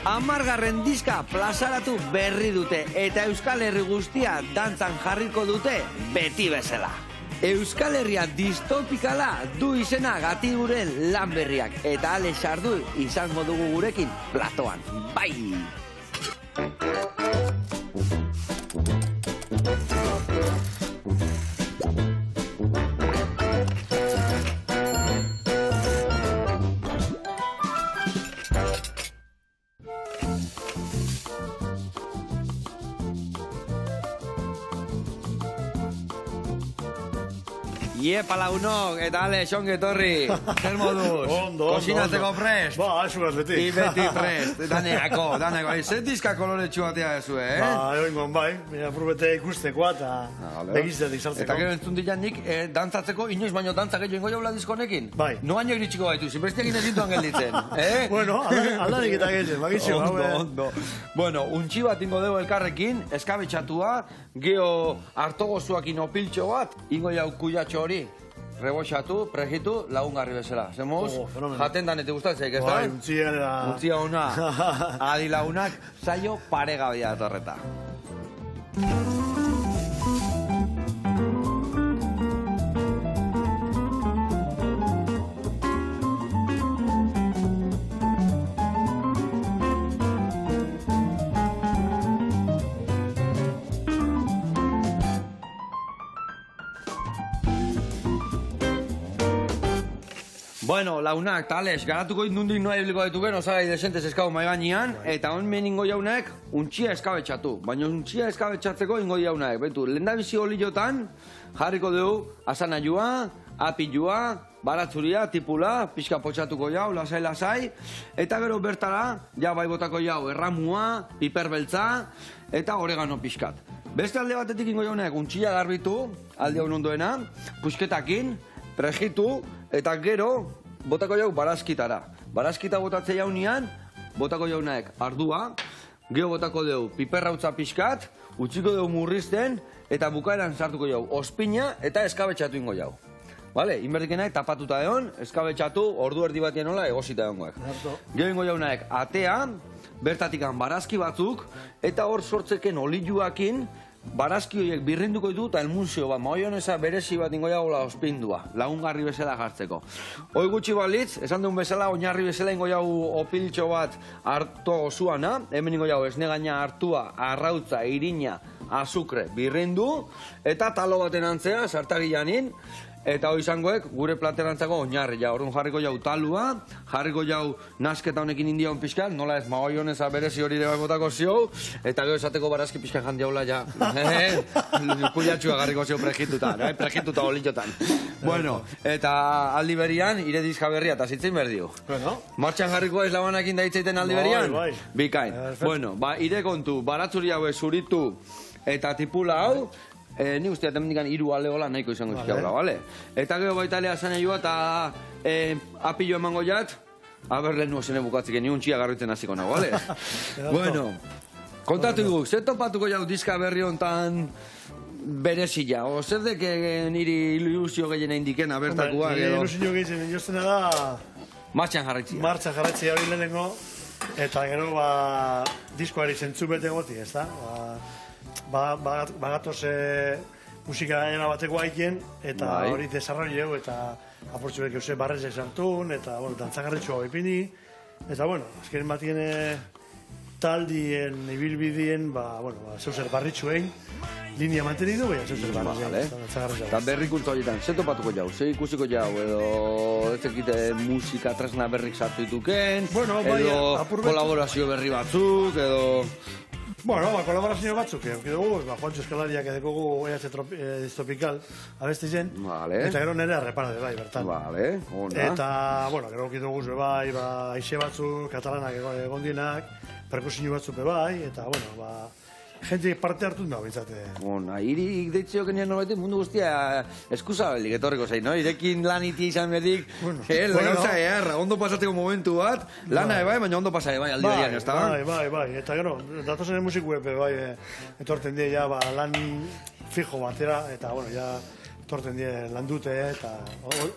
10. diska plazaratu berri dute eta Euskal Herri guztia dantzan jarriko dute beti bezala. Euskal Herria distopikala du izena Gatiburen lan berriak eta Ale Sardu izango dugu gurekin platoan. Bai! Iepa lagunok, eta Ale, xonge etorri. Zer moduz? Ondo. Kosinatzeko prest? Ba, esugaz beti. I beti prest. Daneako. Zer dizka koloretxu batea ezu, Ba, egoingon bai. Aprobete ikustekoa eta begiztetik sartzeko. Eta gero entzun dian nik, dantzatzeko, inoiz baino dantzak egin goio jaula diskonekin? Bai. Noaino iritsiko gaitu, zinbestekin ez dintuan gelditzen. Bueno, aldarik eta gehiatzen, bagitxu. Ondo. Bueno, untxi bat ingo dugu elkarrekin, eskabetxatua, geho hartogozuakin opiltxo bat, ingo jau kuiatxo hori. Reboxatu, prejitu, lagungarri bezala. Zemuz, jaten danete gustatzeik, ez da? Bai, untzia era... Untzia ona. Adi lagunak, saio paregabia datorreta. Bueno, launak, tales, garatuko nundik noa ibiliko dituken, osagai desentez eskau maiganean, eta hon meningo jaunak untxia eskabetxatu. Baina untxia eskabetxatzeko ingo jaunak. Bentu, lehendabizi oliotan jarriko dugu asanaiua, apilua, baratzuria, tipula, pixka potxatuko jau, lasai, eta gero bertara, ja bai botako jau, erramua, piperbeltza, eta oregano pixkat. Beste alde batetik ingo jaunak untxia garbitu, alde hon ondoena, pusketakin, prejitu, eta gero, botako jau barazkitara. Barazkita botatze jaunian, botako jaunaek ardua, geho botako dugu piperrautza pixkat, utziko dugu murrizten, eta bukaeran sartuko jau ospina eta eskabetxatu ingo jau. Vale, inberdikenaek tapatuta egon, eskabetxatu, ordu erdi batien nola egosita egongoek. Geho ingo jaunaek atea, bertatikan barazki batzuk, eta hor sortzeken oliluakin, barazki horiek birrinduko ditu eta elmunzio bat, maionesa berezi bat ingo jagola ospindua, lagungarri bezala jartzeko. Hoi gutxi balitz, esan duen bezala, oinarri bezala ingo jagu opiltxo bat harto osuana, hemen ingo jagu esnegaina hartua, arrautza, irina, azukre, birrindu, eta talo baten antzea, sartari janin, eta hoi izangoek gure platerantzako oinarri, ja, orduan jarriko jau talua, jarriko jau nasketa honekin indiaun pixkan, nola ez maionesa berezi hori ere botako zio, eta gero esateko barazki pixkan jandiaula, ja, kuiatxua garriko zio prejitutan, prejituta olitxotan. Bueno, eta aldi berian, ire dizka berria, eta zitzen berdio. Martxan jarriko ez labanakin daitzeiten aldi berian? Bikain. Bueno, ire kontu, baratzuri hau zuritu eta tipula hau, ni uste eta mendikan iru alegola nahiko izango izkiaula, bale? Eta gero baita lea zanea eta apillo emango jat, aber lehen nuozen ebukatzik, ni untxia garritzen hasiko nago, bale? Bueno, kontatu dugu, zer topatuko jau diska berri hontan berezila, o zer deke niri ilusio gehiena indikena bertakoa, gero? Ilusio gehiena joztena da... Martxan jarraitzia. Martxan jarraitzia hori lehenengo, eta gero diskoari zentzu bete goti, ez da? Bagatoz musika ena bateko haikien, eta hori desarrolleu, eta aportxuek euse barrezek sartun, eta dantzagarritxua ipini, eta azkenen batien taldien, ibilbidien, zeuzer barritxuein, linea mantenidu, zeuzer barritxuein. Eta berrikuntza horietan, ze topatuko jau, ze ikusiko jau, edo ezekite musika tresna berrik sartu dituken, edo kolaborazio berri batzuk, edo... Bueno, kolaborazio batzuk, dugu, Juancho Eskalariak edekogu EH Distopikal abesti zen, eta gero nire arrepana de bai, bertan. Eta, gero dugu bai, aixe batzuk, katalanak egondienak, perkusinu batzuk bai, eta, gente parte hartu da, bintzate. Irik deitzeo genien norbaitik mundu guztia eskuzabelik etorriko zain, no? Irekin lan iti izan berdik, gauza erra, ondo pasateko momentu bat, lana ebai, baina ondo pasa ebai aldi horian, ez da? Bai, eta gero, datozen musikuepe, bai, etorten die, lan fijo batera, eta, torten dien landute, eta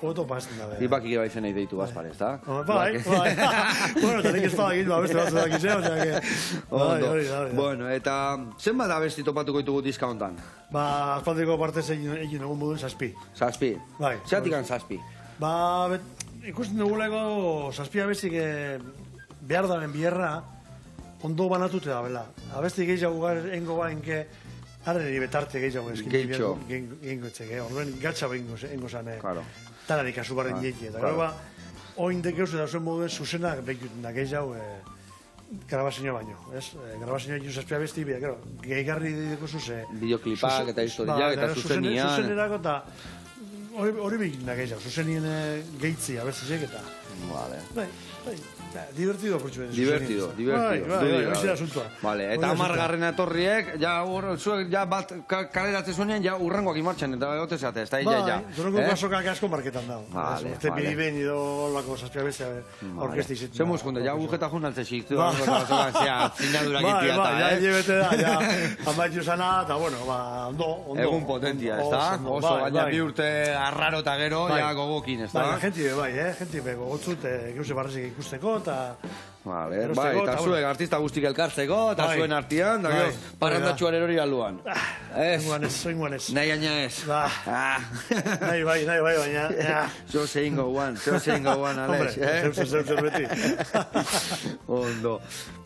oto pasten da. Ipak ike baizen nahi deitu bazpare, ez da? Bai. Bueno, eta nik ez bada egin, beste batzu dakizea, osea que... Bueno, eta zenbat abesti topatuko ditugu diska hontan? Aspaldiko partez egin egun moduen zazpi. Zazpi? Bai. Zeratikan zazpi? Ikusten duguleko zazpi abestik behar daren bierra ondo banatute da, bela. Abesti gehiago engo bainke harreri betarte gehiago eskin. Gehiago etxeke. Horren gatsa behingo zan. Tararik azugarren dieki. Eta gero oin dekeuz eta zuen moduen zuzenak behikuten da gehiago grabazioa baino. Grabazioa egin zazpia besti, gero, gehigarri dideko zuze. Bideoklipak eta historiak eta zuzenian. Zuzenerako eta hori behikuten da gehiago. Zuzenien gehitzi abestizek eta... Bai. Divertido, portxu ben. Divertido. Hori asuntua. Vale, eta 10. etorriek, zuek bat kaleratzen zuenean, ja urrengoak imartxan, eta egote zeate, ez da, ja. Zurengo pasokak asko marketan dago. Vale. Este biriben ido olako zazpia bestia orkesti zitzen. Zemuz, kunde, ja bujeta jun altzezik, zinadurak itia eta, ja, llebete da, ja, amaitu zana, eta bueno, ondo. Egun potentia, ez da? Oso, baina bi urte arraro eta gero, ja gogokin, ez da? Genti be, gogotzut, geuse barrezik ikusteko, eta... Bai, eta zuek artista guztik elkartzeko, eta zuen artian, da gero, parandatxuan erori aluan. Soinguan ez. Nahi aina ez. Nahi bai, baina... Zo zeingo guan, Alex. Zeu beti. Ondo.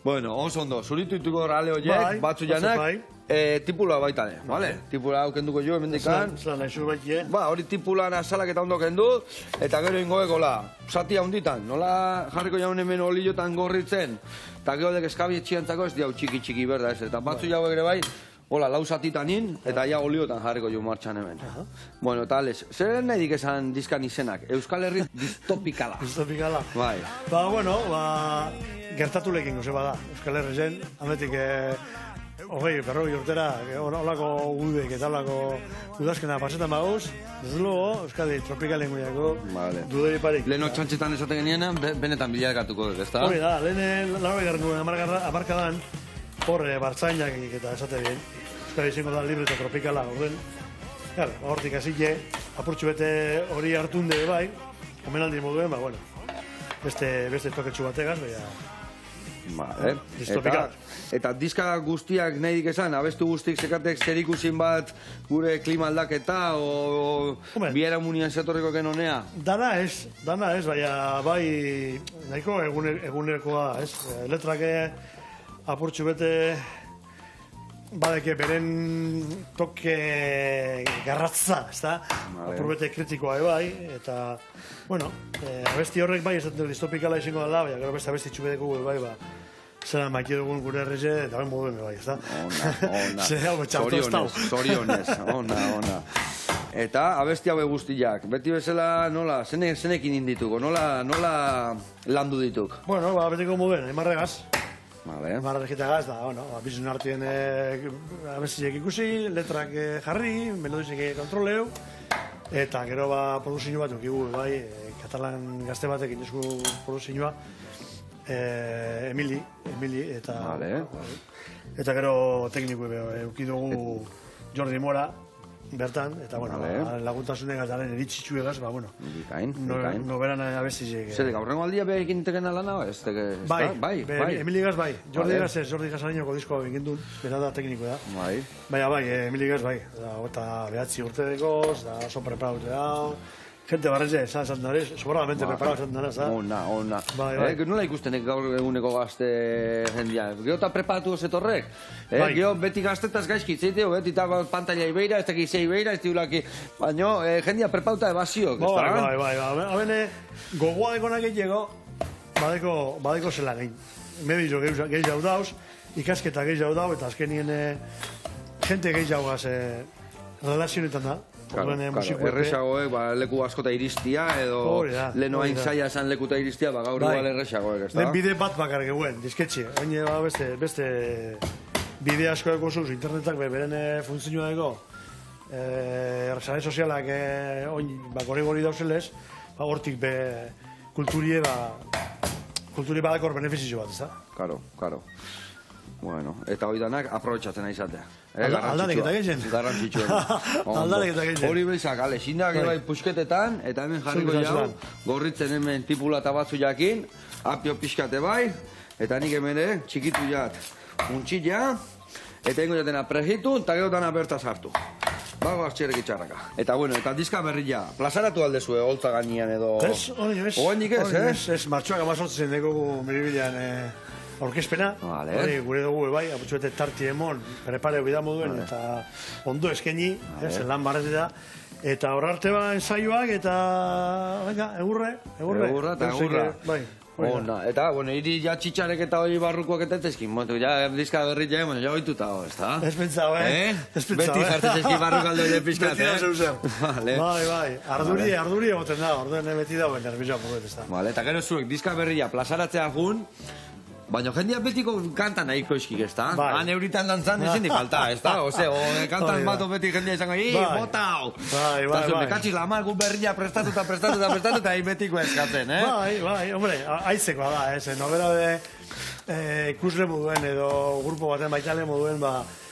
Bueno, oso ondo, zurituituko rale horiek, batzu janak, tipula baita de, vale? Tipula hau kenduko jo, emendikan. Zan, nahi zu baiti, hori tipula nazalak eta ondo kendu, eta gero ingoekola, zati handitan, nola jarriko jaun hemen oliotan gorritzen, eta gero dek eskabietxiantzako ez diau txiki berda ez, eta batzu jauek ere bai, hola, lau zatitanin, eta ja oliotan jarriko jo martxan hemen. Bueno, eta Alex, zer nahi dik esan diskan izenak? Euskal Herri distopikala. Distopikala. Bai. Bueno, gertatu lekin goze bada, Euskal Herri zen, hametik... berroi urtera, olako udek eta olako udazkena pasetan baguz, desde luego, Euskadi tropikalen guiako, dudei parik. Leheno txantxetan esaten genienan, benetan bilarkatuko dut, ez da? Hori da, lehene larroi garrun amarkadan, hor bartzainak eta esate bien, Euskadi izango da libre eta tropikala, orden, hortik azike, apurtxu bete hori hartunde bai, omenaldi moduen, bueno, beste toketxu bategaz, Eta diska guztiak nahi dik esan, abestu guztiak sekatek zer ikusin bat gure klima aldaketa o biera munian zetorriko genonea? Dana ez, baina bai nahiko egunekoa, ez? Letrake apurtxu bete badeke beren toke garratza, ez da? Apur bete kritikoa bai, eta, bueno, abesti horrek bai esaten distopikala izango dela, baina gero beste abesti txubedeko bai, zeran maiki dugun gure erreze, eta ben moduen bai, ez da? Ona, zorionez, ona. Eta abesti haue guztiak, beti bezala nola, zenekin indituko, nola landu dituk? Bueno, betiko moduen, emarregaz. Emarregitagaz, da, bizun artien abestiak ikusi, letrak jarri, melodizek kontroleu, eta gero produzio bat ukigu, bai, katalan gazte batekin esku produzioa, Emili, eta gero tekniku eukidugu Jordi Mora, bertan, eta laguntasunen gazaren eritzitzu egaz, noberan abestizek. Zer, gaurrengo aldia behar egin teken alana? Bai, Emili gaz bai, Jordi Gazarainoko diskoa egin duen, bera da tekniko da. Bai, Emili gaz bai, eta behatzi urte dekoz, da oso preparaute da, gente barreze, esan dara, sobradamente preparado esan dara, za? Ona. Nola ikustenek gaur eguneko gazte jendia? Gero eta preparatu osetorrek? Gero beti gaztetaz gaizkitzeit, beti eta pantailai beira, ez teki zei beira, ez tiulaki, baina jendia preparatuta ebasiok, ez da? Bai. Habene, gogoa dekonak egiteko, badeko zelan egin. Medizo gehi jau dauz, ikasketa gehi jau dau, eta azkenien gente gehi jau gaz relazionetan da. Erresagoek, leku askota iristia, edo leheno hain zaila esan lekuta iristia, gaur igual erresagoek, ez da? Lehen bide bat bakar geguen, dizketxe. Oine, beste bide asko eko zuz, internetak beren funtzioa ego, sare sozialak gori dauzelez, hortik kulturie badakor benefizio bat, ez da? Karo. Bueno, eta hori danak aprobetxatzen aizatea. Aldanek eta geixen? Garrantzitsua. Aldanek eta geixen. Hori bezak, ale, zindak bai pusketetan, eta hemen jarriko jau, gorritzen hemen tipulata batzu jakin, apio pixkate bai, eta nik hemen txikitu jat untxilla, eta ingo jatena pregitu, eta gero dana berta sartu. Bago txerek itxarraka. Eta bueno, eta diska berri ja, plazaratu aldezue, holtza gainean edo... Ez, Oainik ez, ez, martxoak amazortzen dugu miribilean orkespena. Hori, gure dugu, bai, aputxuete tarti emon, prepare bida moduen, eta ondo eskeni, lan barreti da. Eta horarte ba ensaioak, eta, venga, egurre. Bai. Ona, eta, bueno, hiri ja txitxarek eta hori barrukoak eta ezkin, ja diska berri ja, bueno, ja oituta, ez da? Ez pentsau, Beti jartzen ezkin barrukaldo hile pixkat, Beti da zeu. Bai, arduri egoten da, orduen beti dauen nervioa poguet, ez da. Vale, eta gero zuek diska berri ja plazaratzea jun, baina jendia betiko kantan nahiko eskik, ez da? Han euritan dantzan ezin di falta, ez da? Ose, kantan bato beti jendia izango, botau! Bai. Nekatxiz lamar gu berria prestatuta, eta betiko eskatzen, Bai, hombre, aitzekoa da, ez, nobera de ikusle moduen edo grupo baten baitale moduen,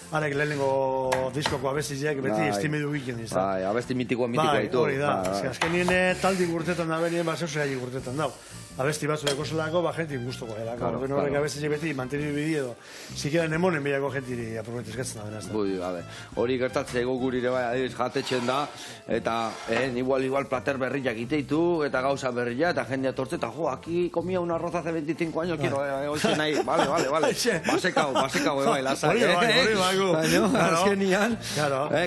Arek lehenengo diskoko abestiziak beti estimidu giken izan. Bai, abesti mitikoa ditu. Hori da. Azkenien taldi gurtetan da benien, zeusea gurtetan dau. Abesti batzu dako zelako, jentik guztoko edako. Horrek abestiziak beti mantenidu bidi edo. Zikeran emonen behiako jentiri aprobetez gatzen da benazta. Bui, gabe. Hori gertatzea ego gurire bai, adibiz, jatetxen da. Eta, igual plater berriak iteitu, eta gauza berria, eta jendea tortze, eta jo, aquí comía un arroz hace 25 años, quiero, oize nahi, vale. Basekau, bai, lasai. Azkenian,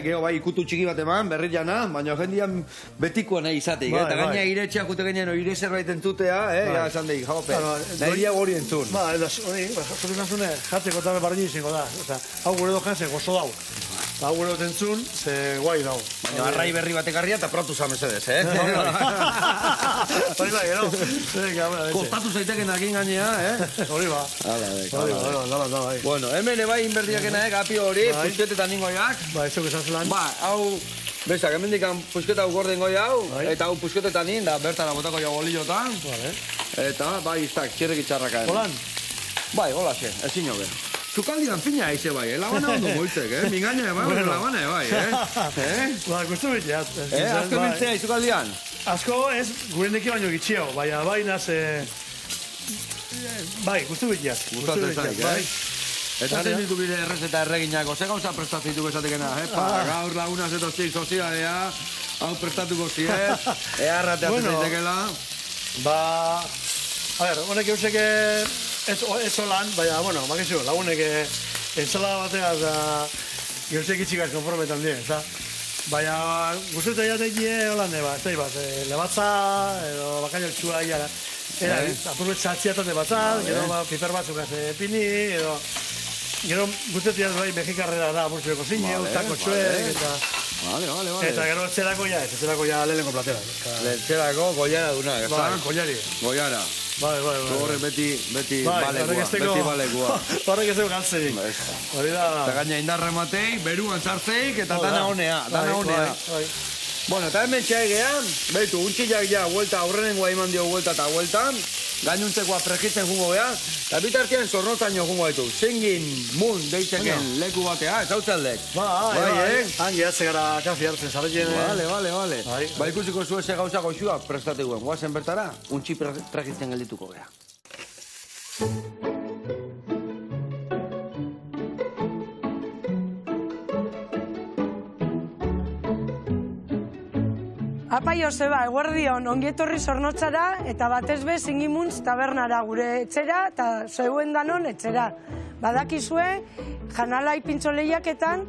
geho bai ikutu txiki bat eman, berri jana, baina jendian betikoa nahi izateik, eta gaina iretxeak jute ginen, ire zerbait entzutea, esan degi, jaupe, nahi dia hori entzun. Hori, zure nazune, jatzeko eta bardin izango da, hau gure dojan ze gozo dau. Hau gure dut entzun, ze guai dau. Baina arrai berri batek harria eta pratu zamesedez, Hori bai, gero. Kostatu zaiteken akin gainea, Hori ba. Hala, bueno, hemen ebai inberdiakena, apio hori, pusketetan ningoiak. Ba, ez esan zelan. Ba, hau, bezak, hemen dikan pusketa hau gorden goi hau, eta hau pusketetan nin, da bertara botako jau bolillotan. Eta, bai, iztak, txerrek itxarraka. Holan? Bai, holaxe, ezin jobe. Zukaldian fina aize bai, labana ondo moitzek, mingaina bai, labana bai, Ba, gustu bitiat. Azko biltzea izukaldian? Asko ez, gure neki baino gitxio, bai naz... Bai, gustu bitiat. Gustatzen zaik, Eta zein ditu bide errezeta erreginako, ze gauza prestatzeituk esatekena, gaur laguna zetoztik sozialea, hau prestatuko ziet, eharratea zaitekela. Ba, a ver, honek euseke ez holan, baina, bueno, makizu, lagunek ensalada bateaz da eusek itxikaz konformetan dien, eta? Baina, guztetan jatek holan eba, ez da ibaz, lebatza, edo bakaino txua iara. Apurbetzatziatan de batzat, gero piper batzuk pini, edo... Gero guztetan bai mexikarrera da, burtsueko zine, tako txuek, eta... Vale. Eta gero etxerako ja lehenko platera. Etxerako goiara duna, ez da? Bai, goiari. Goiara. Bai. Horrek beti balekua. Horrek ez dugu galtzeik. Hori da... Eta gaina indarra ematei, beruan zartzeik, eta dana honea. Bueno, eta hemen txaegean, behitu, untxillak ja, aurrenengoa iman dio vuelta eta vueltan, gainuntzekoa pregitzen jungo beha, eta bitartien zornotaino jungo baitu. Zingin mun deiteken leku batea, ez hau txaldek. Bai, hangi atze gara kafi hartzen zarretien. Vale. Ba ikusiko zu eze gauza goxua prestateguen. Guazen bertara, untxi pregitzen geldituko beha. Apa Joseba, eguerdion, ongietorri Zornotzara eta batez be Zingimuntz tabernara gure etxera eta zeuen danon etxera. Badakizue, janalai pintxo lehiaketan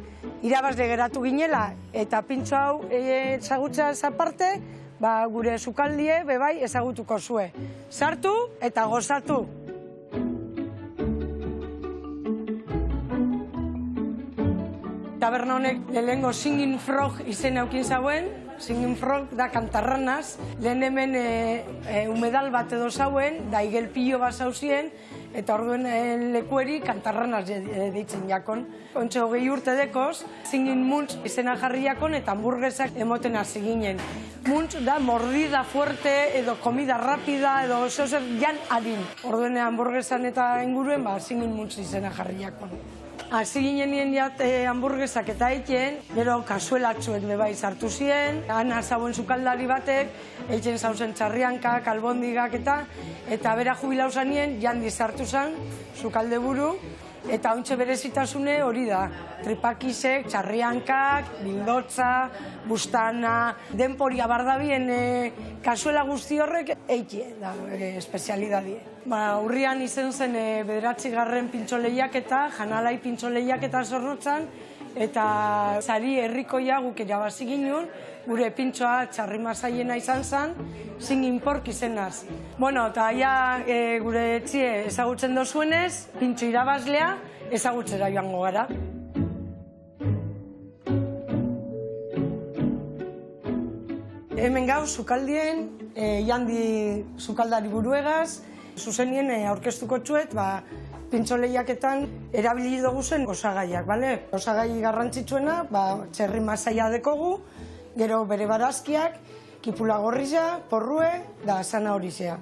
irabazle geratu ginela eta pintxo hau ezagutzaz aparte, gure sukaldie bebai ezagutuko zue. Sartu eta gozatu! Taberna honek lehengo Singing Frog izen eukin zauen, Singing Frog da kantarranaz, lehen hemen humedal bat edo zauen, da igelpillo bat zauzien, Eta orduen lekueri kantarranaz deitzen jakon. Ontxe 20 urte dekoz, zingin muntz izena jarri jakon eta hamburguesak emoten hasi ginen. Muntz da mordida fuerte edo komida rapida edo zer jan adin. Orduen hamburguesan eta inguruen zingin muntz izena jarri jakon. Hasi ginen nien hamburguesak eta eitzen, gero kasuelatxuek bebai sartu ziren, Ana zauen sukaldari batek, eitzen zauzen txarriankak, albondigak eta bera jubilau zanien, jandi sartu zan, sukalde buru, eta ontxe berezitasune hori da. Tripakisek, txarriankak, bildotza, bustana, denporia bardabien kasuela guzti horrek eitie, da, espezialidadie. Urrian izen zen 9. pintxoleiaketa, Janalai pintxoleiaketa Zornotzan, eta sari herrikoia guk erabazi ginen, gure pintxoa txarrimasaiena izan zen, zingin pork izenaz. Bueno, eta gure etxie ezagutzen dozuenez, pintxo irabazlea ezagutzera joango gara. Hemen gau, sukaldien, jandi sukaldari buruegaz, zuzenien aurkeztuko txuet, pintxoleiaketan erabili dugu zen osagaiak, bale? Osagai garrantzitsuena, txerri masaia dekogu, gero bere barazkiak, kipula gorriza, porrue, da sana horizea.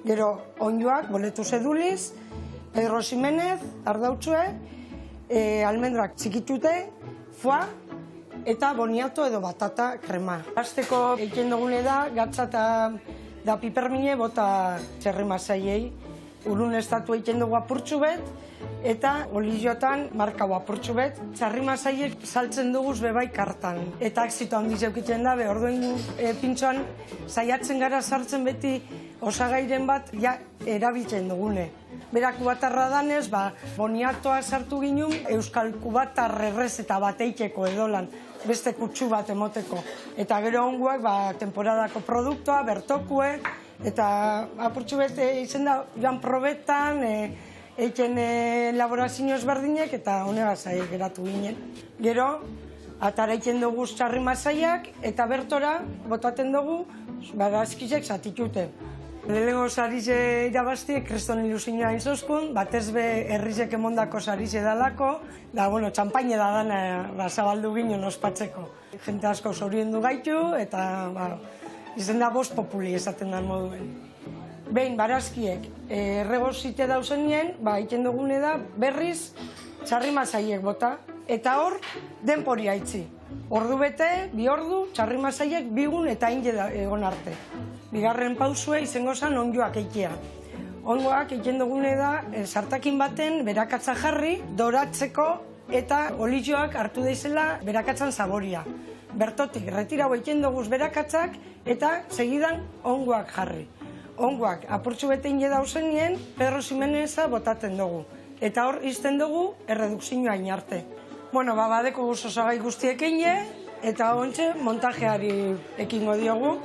Gero onjoak, boletu zeduliz, Pedro Ximenez, ardautxue, almendrak txikitute, foa, eta boniato edo batata krema. Azteko egiten dugune da, gatza da pipermine bota txerri masaiei. Urun estatu egiten dugu apurtxu bet, eta oliziotan markau apurtxu bet. Txerri masaiek saltzen duguz bebai kartan. Eta exito handiz eukitzen da, orduen pintxoan saiatzen gara sartzen beti osagairen bat erabiltzen dugune. Berak kubatarra danez, boniatoa sartu ginen, euskal kubatar errez eta bateikeko edolan, beste kutsu bat emoteko. Eta gero onguak, temporadako produktua, bertokue, eta apurtxu bete izen da, joan probetan, eiken elaborazio ezberdinek, eta honega zai geratu ginen. Gero, atara eiken dugu txarri masaiak, eta bertora, botaten dugu, barazkizek zatitute. Lehenengo sarize irabazti, kriston ilusioa inzozkun, batez be herrizek emondako sarize dalako, da, txampaine da dana zabaldu ginen ospatzeko. Jente asko zoriondu gaitu, eta izen da bost populi esaten da moduen. Behin, barazkiek, errebozite dauzen nien, egiten dugune da, berriz, txarri masaiek bota, eta hor, denpori haitzi. Ordu bete, 2 ordu, txarri masaiek bigun eta inge egon arte. Bigarren pausue izango zen onjoak eitea. Ongoak egiten dugune da, sartakin baten berakatza jarri, doratzeko eta olizioak hartu daizela berakatzan zaboria. Bertotik, retirau egiten duguz berakatzak eta segidan ongoak jarri. Ongoak apurtxu bete inge dauzen nien, Pedro Ximeneza botaten dugu. Eta hor izten dugu erredukzioa inarte. Badeko guz osagai guztiek inge, eta ontxe montajeari ekingo diogu.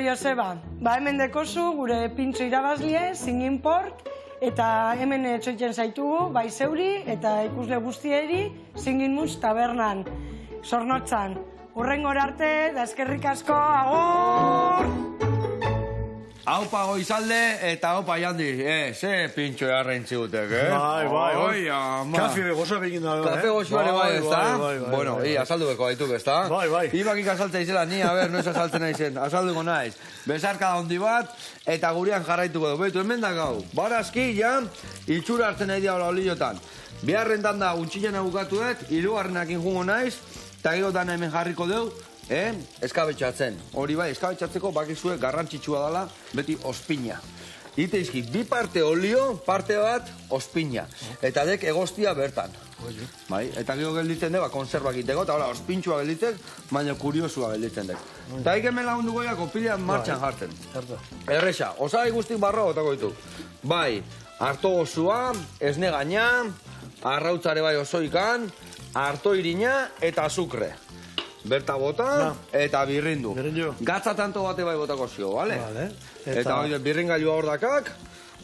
Joseba, hemen dekozu gure pintxo irabazlie, zingin pork, eta hemen etxoitzen zaitugu, bai zeuri eta ikusle guztieri, zingin muntz tabernan, Zornotzan. Urrengor arte, da eskerrik asko, agur! Aupa goizalde eta aupa jandi, ze pintxo jarrentzi gutek, Bai. Kafe gozoa begin da. Kafe gozoa ere bai, ez da? Bueno, azaldu beko gaituk, ez da? Bai. Ibakik azaltzea izela, ni, noiz azaltzen naizen, azalduko naiz. Bezarka da hondi bat, eta gurean jarraituko du. Beitu, hemen da gau, barazki, itxura hartzen nahi diabla oliotan. Biharrentan da, untxilena bukatuet, 3. jungo naiz, eta gero dana hemen jarriko deu, eskabetxatzen. Hori bai, eskabetxatzeko bakizue garrantzitsua dela, beti ospina. Iteizki, 2 parte olio, parte bat ospina. Eta dek egostia bertan. Eta gero gelditzen dek, konservak iteko, eta hola, ospintxua gelditzen, baina kuriosua gelditzen dek. Eta hemen lagundu goia, kopilean martxan jartzen. Erresa, osagai guztik barro gotako ditu. Bai, harto gozua, esne gaina, arrautzare bai osoikan, harto irina eta azukre. Berta bota eta birrindu. Gatza tanto bate bai botako zio, bale? Eta birringailua hor dakak,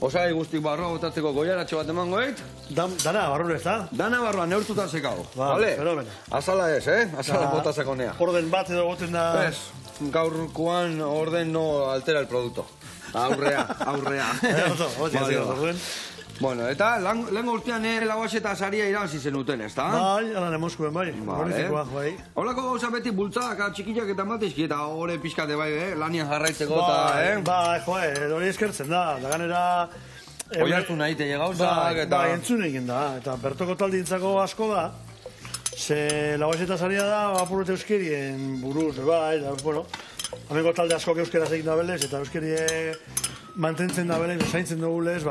Osagai guztik barroa botatzeko goiaratxo bat emango eit. Dana barrun ez da? Dana barroa neurtuta zekau. Vale? Fenomena. Azala ez, Azala botatzeko nea. Orden bat edo goten da... Ez, gaurkoan orden no altera el producto. Aurrea. Bueno, eta lehenko urtean lauaxeta saria irabazi zenuten, ez da? Bai, alan emoskuen, bai. Bai. Holako gauza beti bultzak, txikiak eta matizki, eta hori pixkate bai, lanian jarraitzeko, eta, Bai, hori eskertzen da, da ganera... Oiartu nahi te gauzak, eta... Bai, entzun egin da, eta bertoko taldintzako asko da, ze lauaxeta saria da, apurrete euskerien buruz, bai, eta, bueno, amengo talde askok euskeraz egin da belez, eta euskerie mantentzen da belez, zaintzen dugu lez,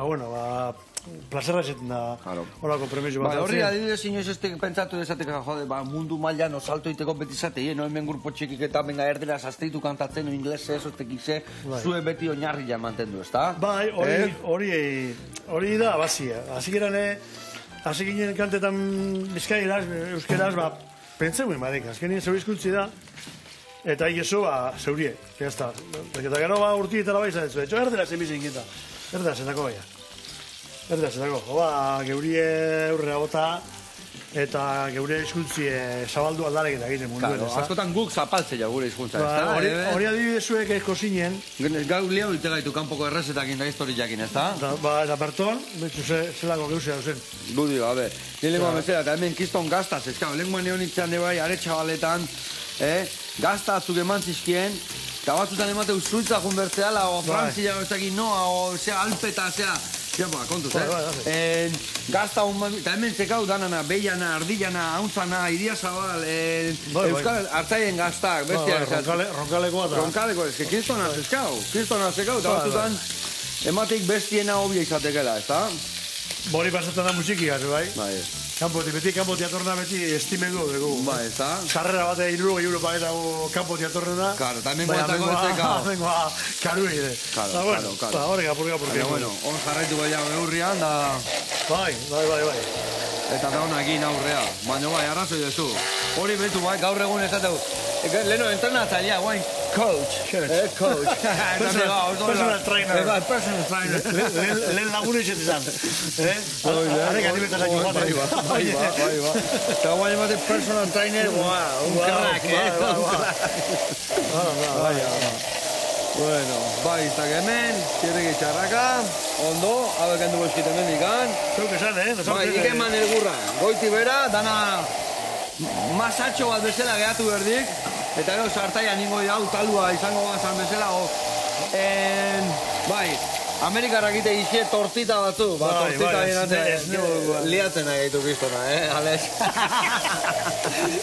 plazerra eseten da horako premio bat. Horri adibidez inoiz ez pentsatu dezatek, jode, mundu mailan osalto iteko beti zatei, no hemen grupo txikik eta benga erdera zazteitu kantatzen, o inglese, ezotekize, zue beti oinarria mantendu, ez da? Bai, hori da, bazia. Hasi ginen kantetan bizkaieraz, euskeraz, pentseuen badek, azkenien zeu izkultzi da, eta hieso, zeurie, jazta. Eta gero urtietara baiza ez, etxo erdera zenbizien gita, erdera zenako baia. Geurie aurrera bota eta geure hizkuntzie zabaldu aldarek eta egiten munduen, ez da? Askotan guk zapaltzea gure hizkuntza, ez da? Hori adibidezuek eko zinen. Gau liau ite gaitu kanpoko errezetakin da historiakin, ez da? Eta Berton, betxu zelako geuzea duzen. Gudi, lehenkoa bezala, eta hemen kiston gaztaz, ez ka, lehenkoa neonitzen bai, aretxabaletan, gazta atzuk eman zizkien, eta batzutan emate usuitza junbertzeala, o Frantzia, o Alpeta, kontuz, gazta eta hemen zekau danana, behiana, ardillana, hauntzana, Idiazabal, Euskal Artzaien gaztak, bestia. Ronkalekoa da. Ronkalekoa, ez kristonaz ezkau, eta batzutan emateik bestiena hobia izatekela, ez da? Bori pasatzen da musikigaz, bai? Bai. Kampo teatorna beti estimendu dugu. Bai, ez da? Sarrera bate 60 € paketago kampo teatorna. Claro, eta hemen guantako ez zekau. Hemengoa karui ere. Claro. Horrega, purga. Bueno, hon jarraitu gaiago eurrian, da... Bai. Eta da honakin aurrea. Baina bai, arrazoi dezu. Hori betu bai, gaur egun ez dut. Leno, entrenatzailea, guain, coach. Personal trainer. Lehen lagun eixet izan. Arek animetaz hain bat. Bai. Eta guain emate personal trainer, un crack, Bueno, bai, izak hemen, zirriki txarraka, ondo, abek endu boskiten mendikan. Zeuk esan, Bai, ikeman elgurra, goiti bera, dana masatxo bat bezala gehatu berdik, eta gero sartaia ningo hau talua izango bazan bezala, bai, Amerikarrak ite izie tortita batzu, tortita bienatzen, liatzen nahi gaitu kristona, Alex?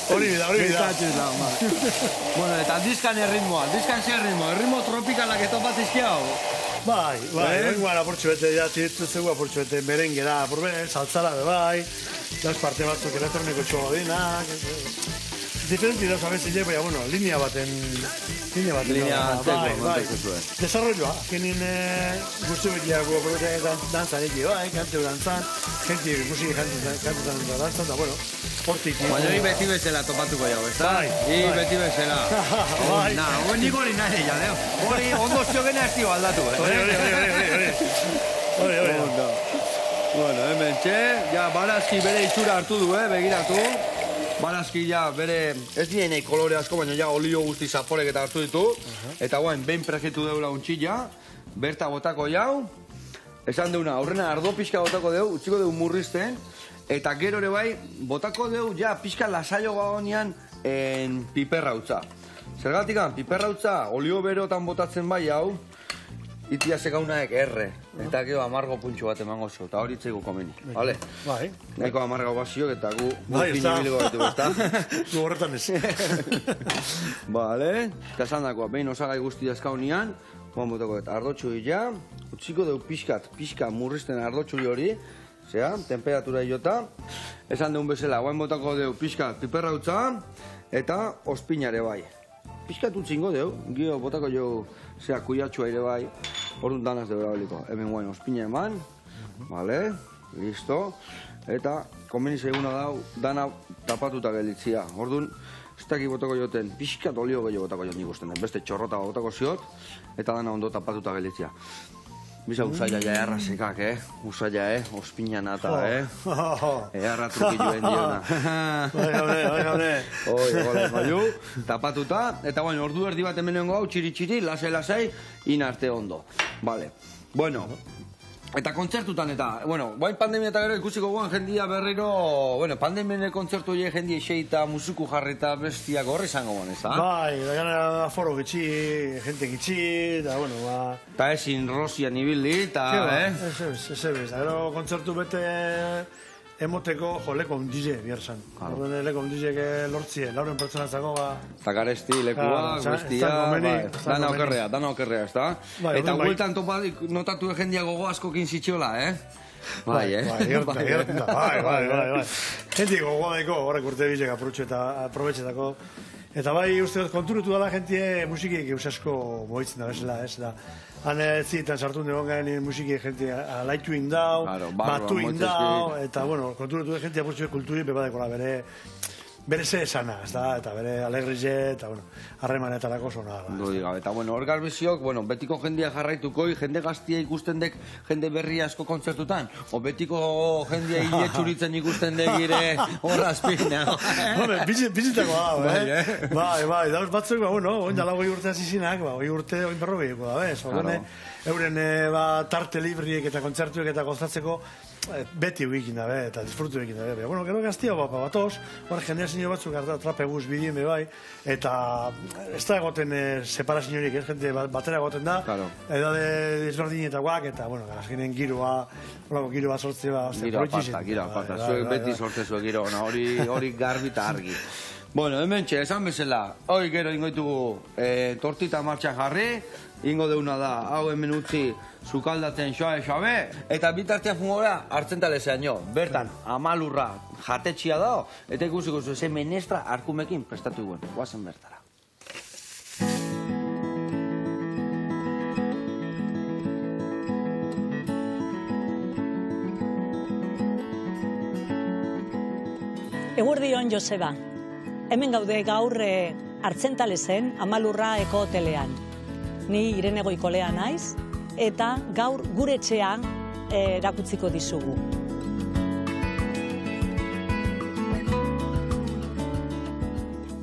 Hori bida. Bueno, eta dizkan erritmoa, erritmo tropikalak etopat izkiau. Bai, guan apurtxo bete, tiritzegu apurtxo bete, merengera, saltzara, bai, das parte batzuk elektroniko txogodinak, diferenti dauz abezile, baina, bueno, linea baten... Bai. Desarrolloa, genin guztu betiako dantzan eki, bai, kanteu dantzan, gente musiki kantetan dantzan, da, bueno, hortik. Baina hori beti bezala topatuko jau, ez da? Bai. Beti bezala. Bai. Hori nik hori nahi, ja, hori ondo ziogena ez dio aldatu, Hori. Bueno, hemen txe, ja, Barazki bere itxura hartu du, begiratu. Barazki ja bere, ez dien nahi kolore asko, baina ja olio guzti zaporek eta hartu ditu. Eta guain, behin prejetu deula untxilla, berta botako jau. Esan deuna, aurrena ardo pixka botako deu, utziko deu murrizten. Eta gero ere bai, botako deu, ja, pixka lasaio gaonian piperrautza. Zergatikan, piperrautza, olio berotan botatzen bai hau, itia segaunaek erre. Eta gero amargo puntxo bat emango zo, eta hori itzaigu komeni, bale? Bai. Nahiko amargo baziok eta gu finibiliko gaitu, ezta? Gu horretan ez. Bale, eta esan dakoa, behin osagai guzti dazkaunian, guan botako eta ardotxui ja, utziko deu pixka murrizten ardotxui hori, zera, temperatura jota, esan deun bezala, guan botako deu pixkat piperrautza, eta ospinare bai. Pixkat utzingo deu, gio botako jo, zera, kuiatxua ere bai, orduan danaz deu erabiliko. Hemen guain ospina eman, vale, listo, eta komeni seguna dau, dana tapatuta gelitzia. Orduan, ez daki botako joten, pixkat olio gehiago botako joten ikusten den, beste txorrota botako ziot, eta dana ondo tapatuta gelitzia. Bisa usaila ja errazekak, Usaila, ospinan eta, Erra trukilloen diona. Bai, Oi, tapatuta, eta ordu erdi bat hemen hau, txiri-txiri, lasai-lasai, inarte ondo. Vale, bueno, eta kontzertutan eta, guain pandemia eta gero ikusiko guan jendia berriro, pandemiene kontzertu hori jendia xeita, musiku jarrita, bestiak horri izango guan, ez da? Bai, da gana aforo gitxi, jente gitxi, eta ba... Eta ezin Rosian ibili, eta, Ez ebes, da gero kontzertu bete emoteko, lekom DJ biersan. Lekom DJ lortzie, lauren pertsonatzako, Eta garesti, lekuak, bestia, dana okerrea, ez da? Eta gueltan notatu jendia gogo askokin zitxola, Bai. Gente gogoa daiko, horrek urte bizek aprobetxetako. Eta bai, uste dut, konturutu dela jentie musikik eusasko moitzen da, bezala, ez da. Han zitan sartu negon garen musikik jentie alaitu indau, batu indau, eta, konturutu dut jentie apurtxue kulturi bebadekola bere ze esana, eta bere alegrize, eta, harremanetarako zona. Eta, hor garbiziok, betiko jendia jarraituko, jende gaztia ikusten dek, jende berri asko kontzertutan, o betiko jendia hile txuritzen ikusten dek gire horra azpina. Bizitako da, bai, dauz batzuk, oin dala 20 urte azizinak, 20 urte, oin berrogeiko da, bez? Euren tarte libriek eta kontzertuek eta gozatzeko beti uikin da, eta disfrutu ekin da. Gero gaztia batoz, jendea zinio batzuk trapeguz bidien bai, eta ez da egoten separazio horiek, jende batera egoten da, edade desberdinetakoak, eta, azkenen giroa sortzea, Giroa falta, zuek beti sortzezu giro, hori garbi eta argi. Hemen esan bezala, hori gero ingoitugu tortita martxan jarri, ingo deuna da, hau hemen utzi sukaldatzen xoabe, eta bitartean fungora hartzen talezean jo. Bertan, amalurra jatetxia da, eta ikusiko zu eze menestra arkumekin prestatu duen, guazen bertara. Eguerdion, Joseba. Hemen gaude gaur hartzentalezen amalurra eko hotelean. Ni Irene Goikolea naiz, eta gaur gure etxean erakutziko dizugu.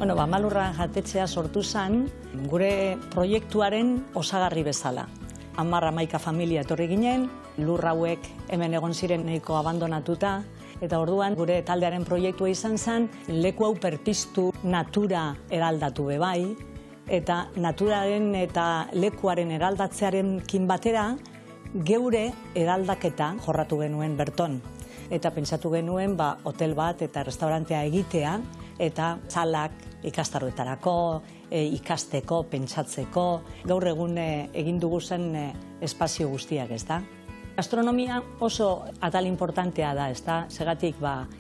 Amalurra jatetxea sortu zen gure proiektuaren osagarri bezala. 10-11 familia etorri ginen, lur hauek hemen egon ziren nahiko abandonatuta, eta orduan gure taldearen proiektua izan zen leku hau perpiztu, natura eraldatu bebai, eta naturaren eta lekuaren eraldatzearekin batera geure eraldaketa jorratu genuen berton. Eta pentsatu genuen hotel bat eta restaurantea egitea, eta salak ikastaroetarako, ikasteko, pentsatzeko, gaur egun egin dugu zen espazio guztiak, ez da? Gastronomia oso atal importantea da, ez da? Segatik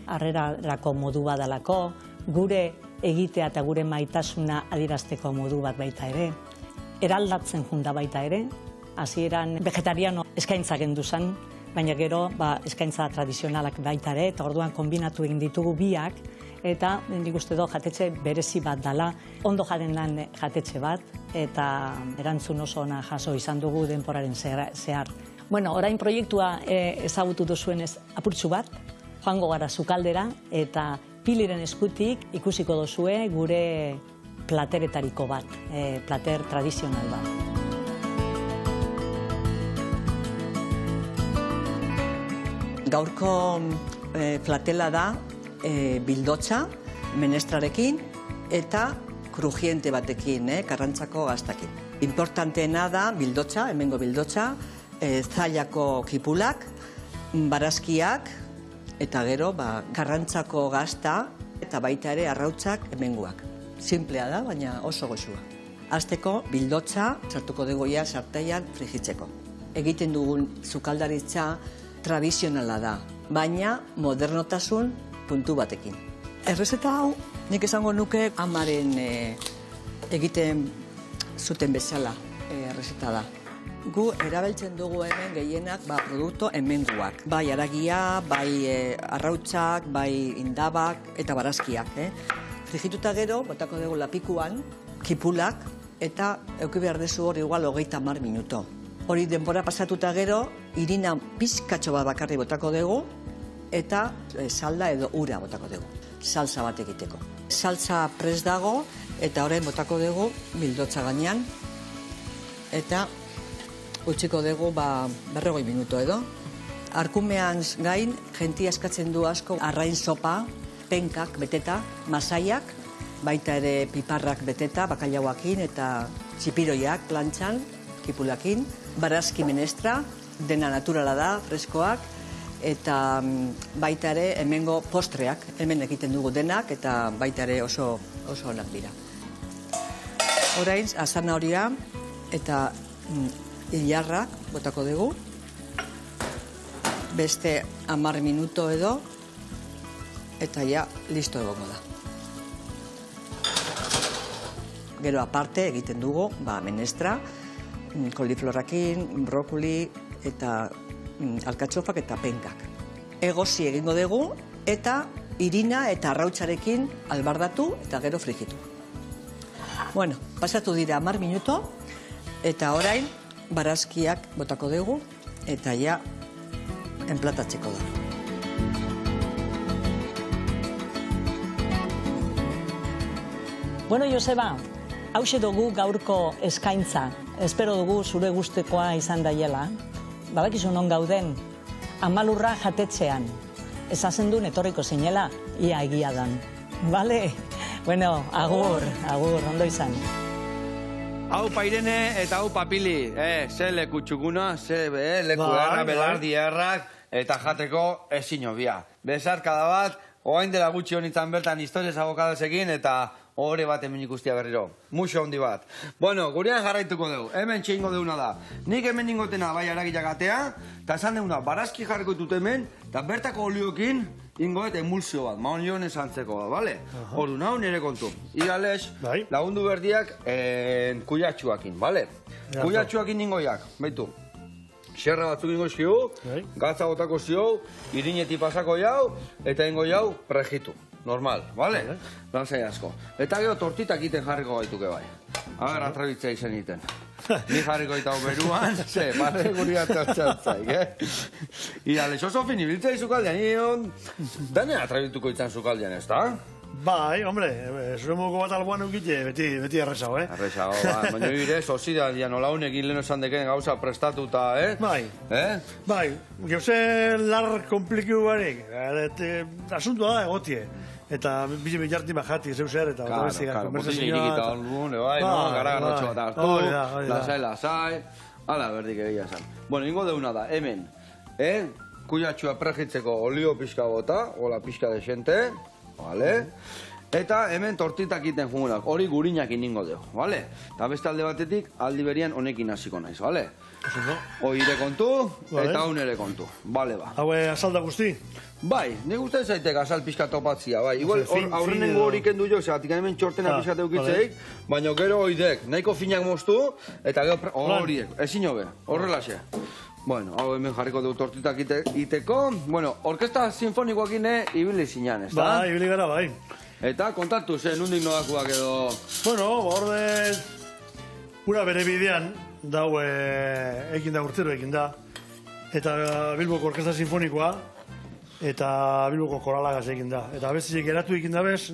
harrerarako modu badalako, gure egitea eta gure maitasuna adierazteko modu bat baita ere, eraldatzen junda baita ere, hasieran vegetariano eskaintza gendu zen, baina gero eskaintza tradizionalak baita ere, eta orduan kombinatu egin ditugu biak, eta nik uste dut jatetxe berezi bat dela, ondo jaren lan jatetxe bat, eta erantzun oso ona jaso izan dugu denporaren zehar. Orain proiektua ezagutu duzuenez apurtxu bat, joango gara sukaldera, eta Piliren eskutik ikusiko duzue gure plateretariko bat, plater tradizional bat. Gaurko platela da bildotxa, menestrarekin, eta krujiente batekin, karrantzako gaztakin. Importanteena da bildotxa, hemengo bildotxa, zailako kipulak, barazkiak, eta gero karrantzako gazta, eta baita ere arrautzak hemengoak. Simplea da, baina oso goxua. Hasteko bildotxa sartuko dugu sartaian frijitzeko. Egiten dugun sukaldaritza tradizionala da, baina modernotasun puntu batekin. Errezeta hau, nik esango nuke amaren egiten zuten bezala errezeta da. Gu erabiltzen dugu hemen gehienak produktu hemengoak. Bai haragia, bai arrautzak, bai indabak eta barazkiak. Frigituta gero, botako dugu lapikuan, kipulak, eta euki behar dezu hor igual 30 minuto. Hori denbora pasatuta gero, irina pizkatxo bat bakarri botako dugu, eta salda edo ura botako dugu, salsa bat egiteko. Salsa prest dago, eta orain botako dugu bildotza gainean, eta utziko dugu 40 minuto edo. Arkumean gain, jentia eskatzen du asko arrain sopa, penkak beteta, masaiak, baita ere piparrak beteta, bakailauakin eta txipiroiak plantxan, kipulakin, barazki menestra, dena naturala da, freskoak, eta baita ere hemengo postreak, hemen egiten dugu denak, eta baita ere oso onak dira. Orain, zanahoria eta ilarrak botako dugu, beste 10 minuto edo, eta ja listo egongo da. Gero aparte egiten dugu, menestra, koliflorakin, brokoli eta alkatxofak eta penkak. Egozi egingo dugu eta irina eta arrautxarekin albardatu eta gero frijitu. Bueno, pasatu dira 10 minuto eta orain barazkiak botako dugu eta ja enplatatzeko da. Bueno, Joseba, hauxe dugu gaurko eskaintza. Espero dugu zure gustekoa izan daiela. Badakizu non gauden, Amalurra jatetxean. Esazen duen etorriko zinela, ia egia dan. Bale? Bueno, agur, ondo izan. Hau Pairene eta hau Papili, ze leku txukuna, ze leku erra, belardi errak, eta jateko ezin obia. Besarkada bat, oain dela gutxi honitzen bertan historias abokadosekin, eta hori bat hemen ikustia berriro. Muxo handi bat. Bueno, gurean jarraituko dugu. Hemen txeingo deuna da. Nik hemen ingotena bai aragiak atea, eta esan deuna, barazki jarriko ditut hemen, eta bertako oliokin ingoet emulsio bat, maon joan esantzeko bat, bale? Ordu nau nire kontu. Igales, lagundu berdiak kuyatxuakin, bale? Kuyatxuakin ingoiak, baitu. Xerra batzuk ingo zio, gatza botako zio, irineti pasako jau, eta ingo jau prejitu. Normal, bale? Lanzai asko. Eta gero tortitak iten jarriko gaituke bai. Agar, atrabitzea izan iten. Ni jarriko itau beruan, ze, bale, guri atzatzaik, Iale, oso fini biltzea izukaldean, nion, dane atrabituko itzan zukaldean, ez da? Bai, hombre, zure mugu bat alboan eukite, beti errezago, Errezago, baina ire, sozidan, nola honekin leheno esan deken gauza prestatuta, Bai, bai, gauze lar komplikiu barik, asuntua da egotie. Eta bizi bilarti bajati, zeu zer, eta botin irikita honbun, gara garrotxo bat hartu, lasai, ala berdik egia esan. Bueno, ingo deuna da, hemen, kuyatxua prejitzeko olio pixka bota, ola pixka desente, vale? Eta hemen tortitak iten jungunak, hori gurinak iningo dugu, vale? Eta beste alde batetik, aldi berian honekin hasiko naiz, vale? Hoi ire kontu, eta hon ere kontu, vale ba. Hau azalda guzti? Bai, nik uste zaitek azal pixka topatzia, bai. Igual aurrenengo horik endu jo, zeatik hemen txortena pixka teukitzeik, baina gero hoidek, nahiko finak moztu, eta gero horiek, ezin hobe, horrelaxe. Bueno, hau hemen jarriko dugu tortitak iteko. Bueno, orkesta sinfonikoakine ibili zinan, ez da? Bai, ibili gara, bai. Eta kontatu zen, nundik nodakuak edo... Bueno, orde... Ura bere bidean, dau ekin da urtero ekin da. Eta Bilboko Orkesta Sinfonikoa, eta Bilboko Koralagaz ekin da. Eta abestiek eratu ekin da bez,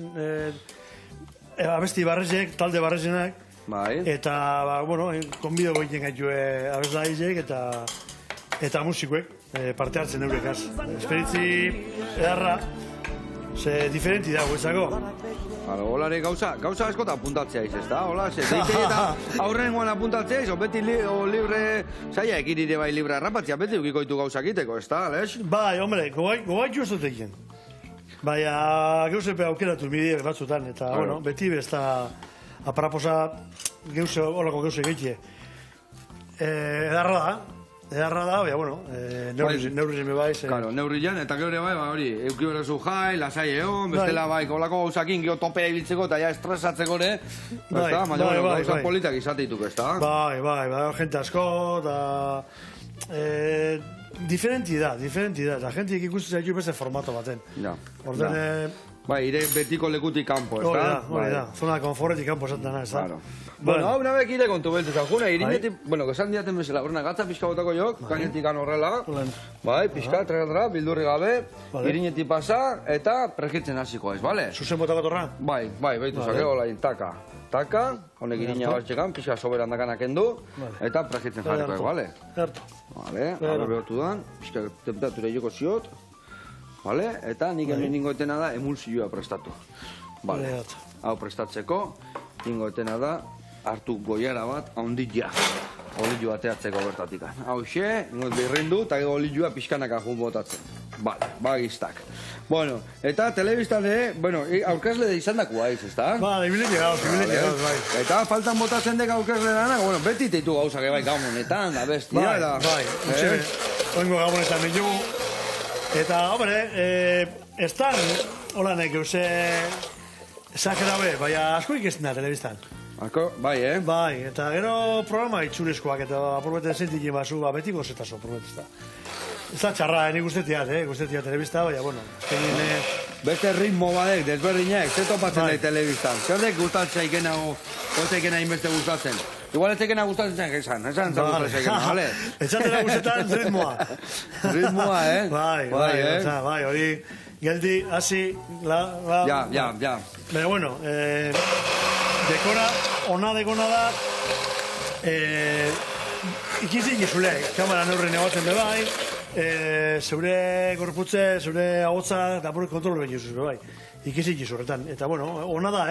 abesti barrezek, talde barrezenak. Bai. Eta, bueno, konbido goiten gaitu abeslaizek eta musikoek parte hartzen eurekaz. Esperitzi edarra, ze diferenti dago ezako. Holare gauza askota apuntatzea iz, ez da? Hola, ze, deitei eta aurrengoan apuntatzea iz, beti libre, zaila ekirire bai libre errapatzea, beti ukikoitu gauzak iteko, ez da, les? Bai, hombre, gogaitu ez dut egin. Baina gauzepe aukeratu midi batzutan, eta, bueno, beti bezta aparaposa holako gauze egitie. Edarra da, baina, bueno, neurri me bai. Claro, neurri jan, eta gero bai, hori, euki berezu jai, lasai egon, bestela bai, kolako gauzakin, gero topea ibiltzeko eta ja estresatzeko ere, ez da? Baina, gauza politak izateituko, ez da? Bai, jente asko, eta... Diferenti da, eta jentik ikusten zaitu beste formato baten. Ja. Orden, Bai, ire betiko lekutik kanpo, ez da? Hori da, zona konforretik kanpo esaten da, ez da? Bueno, hau nabek ire kontu beltu zanjuna, irinetik, bueno, esan diaten bezala, horrena gatza pixka botako jok, kainetik horrela, bai, pixka, bildurri gabe, irinetik pasa, eta pregitzen hasiko ez, bale? Zuzen botako torra? Bai, behitu zake, olain, taka, honek irina batxekan, pixka soberan dakanak endu, eta pregitzen jarriko ez, bale? Bale, hau behotu dan, pixka temperatura joko ziot, bale, eta nik hemen ningoetena da emulsioa prestatu. Bale, hau prestatzeko, ningoetena da, hartu goiara bat, ondila. Olilua ateatzeko bertatik. Hau xe, ningot behirrindu, eta gero olilua pixkanaka jun botatzen. Bale, bagiztak. Bueno, eta telebistan bueno, aurkezle izan dakua ez, ezta? Bale, ibiletik gauz, bai. Eta faltan botatzen dek aurkezle dana, bueno, beti teitu gauzak bai gamonetan, da bestia, da. Bai, oingo gamonetan ditugu. Eta, hombre, ez da, hola nek euse, exagerabe, baina asko ikesten da telebistan. Bai, Bai, eta gero programa itxurezkoak, eta apurbeten zentik basu, beti gozetazo, apurbeten da. Ez da txarra, nik guztetiat, guztetiat telebista, baina, bueno, beste ritmo badek, desberdinak, ze topatzen nahi telebistan. Zerdek gustatzen ikena o zekena inbeste gustatzen. Igual ez zekena gustatzen zen, esan gustatzen zekena, bale? Etxatena gustetan ritmoa. Ritmoa, Bai, hori, geldi, hasi, Ja. Baina, bueno, dekora, ona dekona da, ikizik izule, kamara neurri negotzen bebai, zeure gorputze, zeure agotza, da purek kontrol behin juzuz bebai. Ikizik izurretan. Eta, bueno, ona da,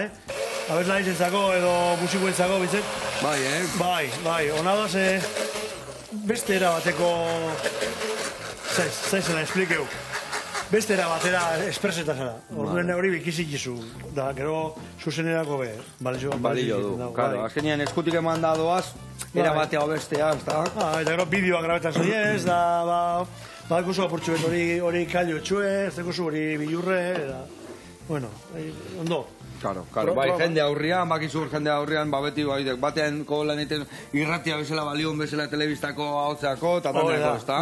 abesla izentzako edo musikoentzako, bitzet? Bai, ona da, ze beste era bateko, zaizena, esplikeu. Beste era batera espresetasana. Orduen hori ikizik izu. Da, gero, zuzenerako be. Balillo du, karo. Azkenean eskutik eman da doaz, era batea bestea, ez da? Eta gero bideoak grabetan zoiez, da, ikusu apurtxu bet hori kalio txue, ez ikusu hori bilurre, eta, bueno, ondo. Karo, bai, jende aurrian, bakizur jende aurrian, beti batean kolan egiten irratia bezala, balion bezala telebistako ahotzeako, eta taneko, ez da?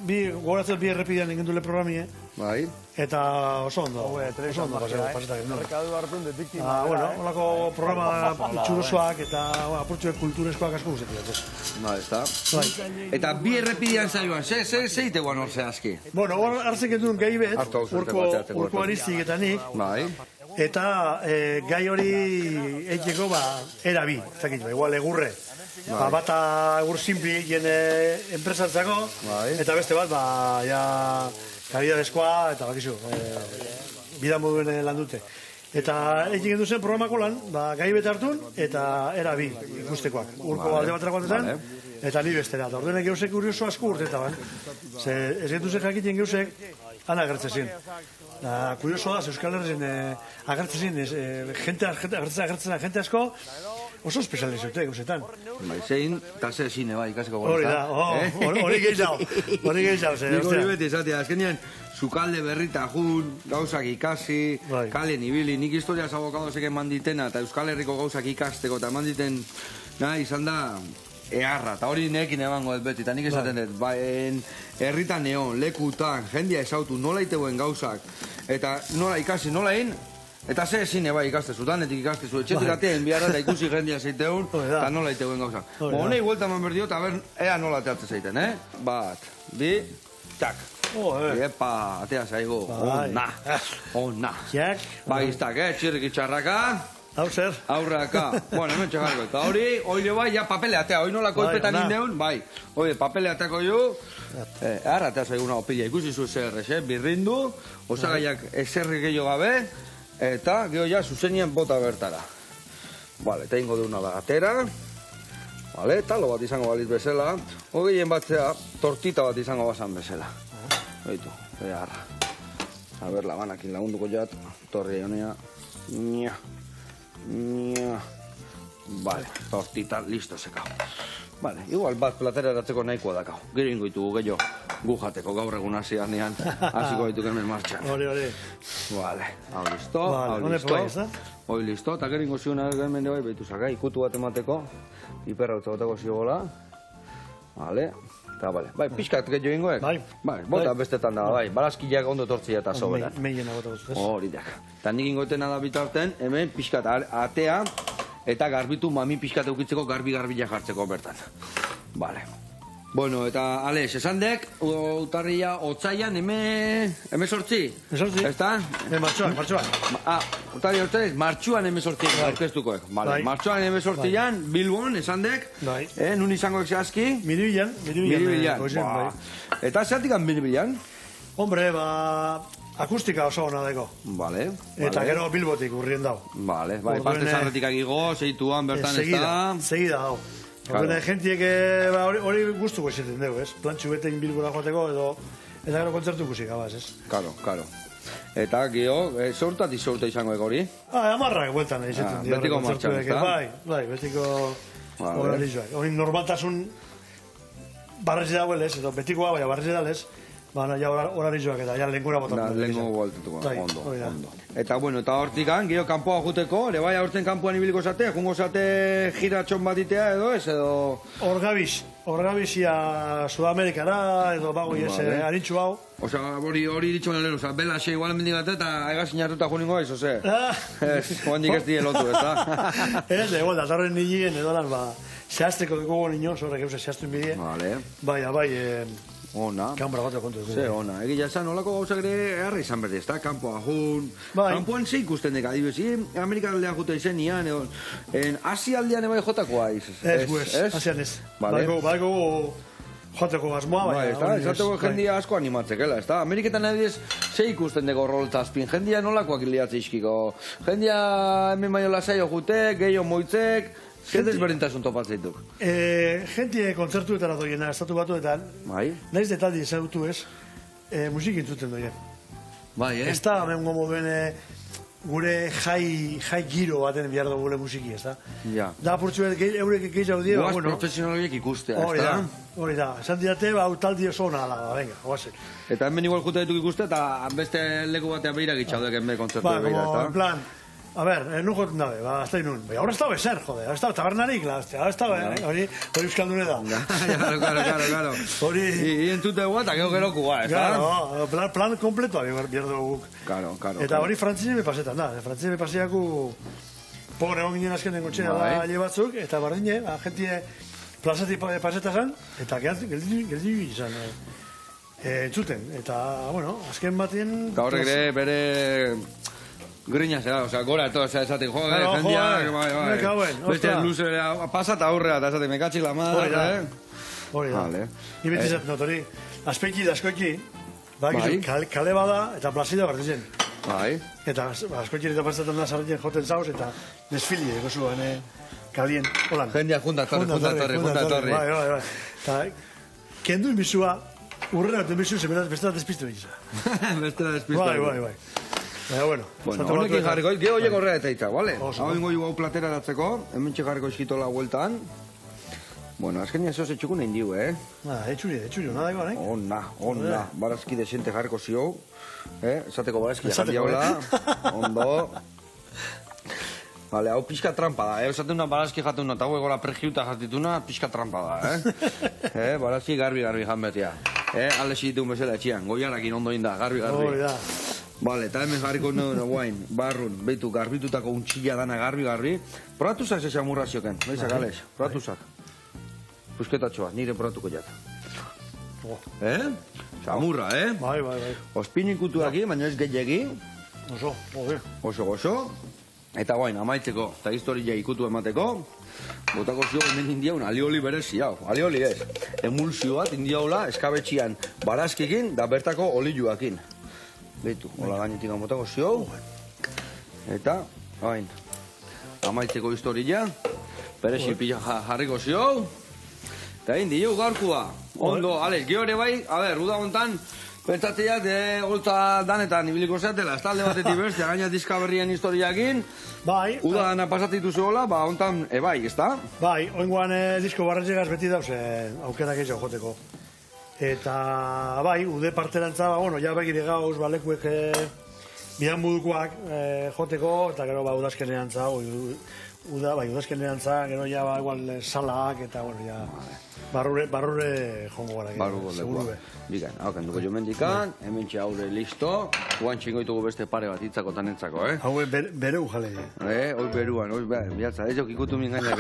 Nik gogoratzen bi errepidean egin dule programi, Bai. Eta oso ondo. Oso ondo pasetak egin. Merkadu hartun detiktima. Bueno, holako programa itxurosoak eta apurtxuek kulturezkoak asko guzetik. Ez da. Eta bi errepidean zaioan, ze iteguan hor zehazki? Bueno, hor hartzek edun gai bet, urko ariztik eta nik. Bai. Eta gai hori eiteko, erabi. Zakit, igual egurre. Bata egur simpli egin enpresatzako, eta beste bat, kalidadezkoa, eta bakizu, bidan moduen lan dute. Eta egin duzen programako lan, gai bete hartun, eta erabi ikustekoak. Urko alde baterako batetan, eta ni bestera. Eta ordenek geusek kurioso asko urtetaban. Ez genduzen jakitien geusek, ana agertzen zin. Kurioso da, Euskal Herrien agertzen zin, jente asko, oso espezialen zute, guzetan. Zein, eta ze zine, ikasiko gora. Hori gehiago. Nik hori beti esatea, azkenean, sukalde berrita jun, gauzak ikasi, kalen ibili, nik historia zabokadozek eman ditena, eta Euskal Herriko gauzak ikasteko, eta eman diten, izan da, eharra, eta hori nekin emango ez beti, eta nik esaten dut, herritan neon, lekutan, jendia esautu, nola iteuen gauzak, eta nola ikasi, nola egin, eta ze zine ikastezu, danetik ikastezu, etxetik atean biharra eta ikusi jendia zeiteun, eta nola iteuen gauzak. Honei guelta man berdio, eta ea nola ateatzen zeiten, Bat, bi, txak. Epa, atea zaigu, ona. Bagiztak, txirrik itxarraka. Hau zer? Aurraka. Bueno, hemen txekarko. Eta hori, oile bai, ja papele atea. Hoi nola kolpetan indeun, bai. Hoi, papele ateako ju. Arra atea zaiguna opila. Ikusi zu zer, birrindu. Osagaiak eserri gehiago gabe. Eta, gero ja, zuzenien bota bertara. Vale, eta ingo deuna da atera. Vale, talo bat izango baliz bezala. Hogeien batzea, tortita bat izango bazan bezala. Oitu, beharra. A ber, labanakin lagunduko jat. Torri honea. Nia. Vale, tortita, listo sekau. Vale, igual bat platera eratzeko nahikoa dakau. Gero ingo ditugu gehiago gu jateko gaur egun hasian nean. Hasiko dituk hemen martxan. Hori. Vale, hau listo. Hoi listo, eta gero ingo zion hemen bai behitu zakai. Ikutu bat emateko. Hiperra utza bateko ziogola. Vale, eta bale. Bai, pixkat gehiago ingoek? Bai. Bota bestetan da, bai. Barazkiak ondo tortzia eta sobera. Meien agota guztez. Horitak. Eta nik ingoetena da bitarten, hemen pixkat atea eta garbitu mami pixkat eukitzeko garbi-garbila jartzeko bertan. Bale. Bueno, eta Alex, esan dek, utarria otzaian emezortzi? Emezortzi? Ezta? Martxuan. Utarria otzaian, martxuan emezortzi aurkeztukoek. Martxuan emezortzian, Bilbon, esan dek, nun izango zehazki? Miribilan. Eta zertikan Miribilan? Hombre, akustika oso hona dago. Vale. Eta gero Bilbotik urrien dago. Vale, parte zarretik agigo, zeituan bertan ez da. Segida dago. Horren jentiek hori guztuko esaten dugu, ez? Plantxu betein Bilbora joateko edo eta gero kontzertu ikusik, abaz, ez? Karo. Eta, gio, zortatik zorta izango hori? Amarrak bueltan esaten dira. Betiko martxan, ez da? Bai, betiko horarizuak. Hori normaltasun barrezi dagoel, ez? Edo betikoa, baina barrezi dagoel, ez? Baina, ja horarizuak eta ja lengura botatu. Lengu boltetuko, ondo. Eta, bueno, eta hortikan, gero kanpoa juteko, ere bai aurten kanpoan ibiliko zate, jungo zate giratxon bat itea edo ez, edo... Horgabizia Sudamerikara, edo bagoi ez arintxu hau. Osa, hori ditxo nalero, osa, bela xe igual mendigate eta egazin hartuta juningo ez, ose? Ez, joandik ez die lotu, ez da? Ez, igual, datorren nilien, edo lan, zehazteko dugu nino, zorrek eusen zehaztu inbidie. Bai, ona. Kanpora bat kontu dugu. Ze, ona. Egia esan, olako gauzak ere erra izan berdi, ez da? Kanpoa jun. Kanpoan ze ikusten deka, adibesi, Amerikan aldea jota izen nian, Asia aldean ebai jotakoa iz. Asian ez. Baiko joteko asmoa, baina. Esateko jendia asko animatzekela, ez da? Ameriketan adibes, ze ikusten deko roltazpin, jendia nolakoak iliatze izkiko. Jendia hemen baino lasaio jute, gehiago moitzek, zer desberdintasun topatzeituk? Jentie kontzertuetara doiena, estatu batuetan, nahiz detaldi ezagutu ez, musik intzuten doien. Ez da, hemen moduen gure jai giro baten behar dugu gure musiki, ez da? Da, apurtzuet, eurek gehiago dira, guaz profesionaliek ikustea, ez da? Hori da, esan dirate, taldi oso hona ala, venga, guazen. Eta hemen igual jute dituk ikuste, eta beste leku batean behira gitxaudek hemen kontzertu behira, ez da? En plan, a ver, nun joten dabe, hasta inun. Ahora está beser, joder, ahora está tabernarik, ahora está, hori euskaldune da. Claro. Hori entzute guat, eta gero kua, ez da? Claro, plan kompletua bierdo guk. Claro. Eta hori frantzine bepasetan da, frantzine bepaseaku pobre hon ginen azken dengo txena da hile batzuk, eta bardine, jentie plazatik paseta zan, eta geldi izan. Entzuten, eta, bueno, azken batien... Eta horrek ere, bere... Grina zera, osea, gora eto, esaten, jendia, beste luzera, pasa eta aurrea, eta esaten, mekatxik la madre, Hori da. Ni beti zaten dut hori, aspeki da askoiki, kale bada eta plazida berdizen. Eta askoiki eta pasatzen da zarrien joten zauz, eta desfili, egozuen, kalien, holan. Jendia junta torri. Eta, kendu inbizua, urrera eta inbizu, bestela despistu egiza. Bestela despistu. Bai. Bueno, honekin jarriko, geho oiek horrea eta itza, bale? Hau ingo hau platera datzeko, hemen txekarriko eskitola hueltan. Bueno, azken ez oso etxukun egin diu, Etxuri, hona dago, Ona, barazki desente jarriko zio, esateko barazki jarri jaula, ondo. Vale, hau pixka trampa da, esaten una barazki jatuna, eta hau egora pregiuta jatituna, pixka trampa da, barazki garbi jan betia. Alexi ditun bezala etxian, goiarakin ondo inda, garbi. Hori da. Bale, eta hemen jarriko nuen guain, barrun, behitu, garbitutako untxilla dana garbi. Proratuzak ze xamurrazioken, behizak, Alex, proratuzak. Pusketatxoa, nire proratuko jat. Xamurra, Bai. Ospinin kutuaki, baina ez gehiagi. Oso. Eta guain, amaitzeko, eta historia ikutu emateko, botako zio hemen indiaun alioli berezi hau. Alioli ez, emulsio bat indiaula eskabetxian barazkikin da bertako oliluakin. Beitu, hola gainetik botako zio. Eta, hain, amaitzeko historia, berezi pila jarriko zio. Eta hain, dio gaurkua. Ondo, Alex, gero ere bai, uda hontan, pentsatzea, holtza danetan ibiliko zeatela, ez talde batetik bestia, gaina diska berrien historiakin. Bai. Uda dana pasatitu zuela, hontan, bai, ez da? Bai, oingoan disko barretxegaz beti dauz, aukerak egin joteko. Eta, bai, ude parterantza, ja begire gauz, lekuek bidan budukoak joteko, eta gero, udazkenean za, udazkenean za, gero, ja, igual, salak, eta, Barrure jongo gara. Barruko lekua. Bikan, hau kenduko jo mendikan, hemen haure listo, guan txingoitugu beste pare bat hitzako tanetzako, Hau bereu jale. Hoi beruan, bihatza, ez jok ikutu mingainak,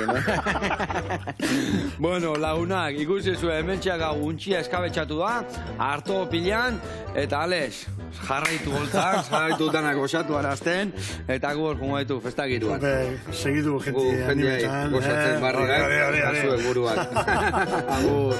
Bueno, lagunak, ikusi zuen, hemen txeak untxia eskabetxatu da, harto pilan, eta Alex, jarraitu goltan, jarraitu danak osatu arazten, eta gu hor jungo ditu festakiruan. Segidu jenti animetan. Gozatzen barri, Hori. buruan. Agur.